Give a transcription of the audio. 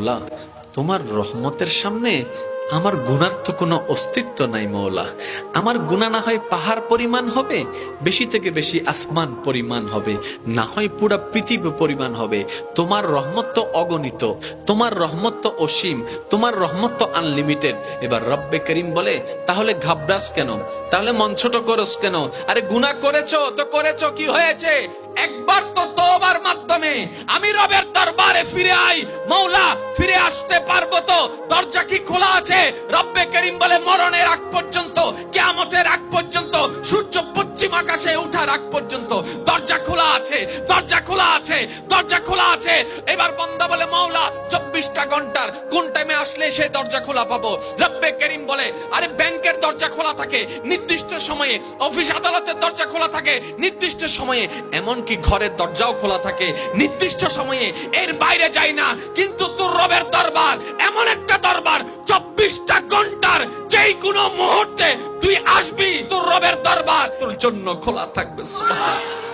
মৌলা, তোমার রহমতের সামনে আমার গুনার তো কোনো অস্তিত্ব নাই মৌলা। আমার গুনাহ না হয় পাহাড় পরিমাণ হবে, বেশি থেকে বেশি আসমান পরিমাণ হবে, না হয় পুরা পৃথিবী পরিমাণ হবে। তোমার রহমত তো অগণিত, তোমার রহমত তো অসীম, তোমার রহমত তো আনলিমিটেড। এবার রব্বে করিম বলে, তাহলে ঘাবড়াস কেন, তাহলে মন ছোট করস কেন? আরে গুনাহ করেছো তো করেছো, কি হয়েছে? একবার তো তওবার মাধ্যমে আমি রবের দরবারে ফিরে আই। মৌলা, ফিরে আসতে পারবো তো? দরজা কি খোলা আছে? রব্বে করিম বলে, মরণের আগ পর্যন্ত, কিয়ামতের আগ পর্যন্ত, সূর্য পশ্চিম আকাশে ওঠার আগ পর্যন্ত দরজা খোলা আছে, দরজা খোলা আছে, দরজা খোলা আছে। এবার বান্দা বলে, মৌলা 24টা ঘন্টার কোন টাইমে আসলে সেই দরজা খোলা পাবো? রব্বে করিম বলে, আরে ব্যাংকের দরজা খোলা থাকে নির্দিষ্ট সময়ে, অফিস আদালতের দরজা খোলা থাকে নির্দিষ্ট সময়ে, এমনকি ঘরের দরজাও খোলা থাকে নির্দিষ্ট সময়ে, এর বাইরে যাই না। কিন্তু তোর রবের দরবার এমন একটা দরবার, 24টা ঘন্টার যেই কোনো মুহূর্তে তুই আসবি, তোর রবের দরবার তোর জন্য খোলা থাকবে। সুবহানাল্লাহ।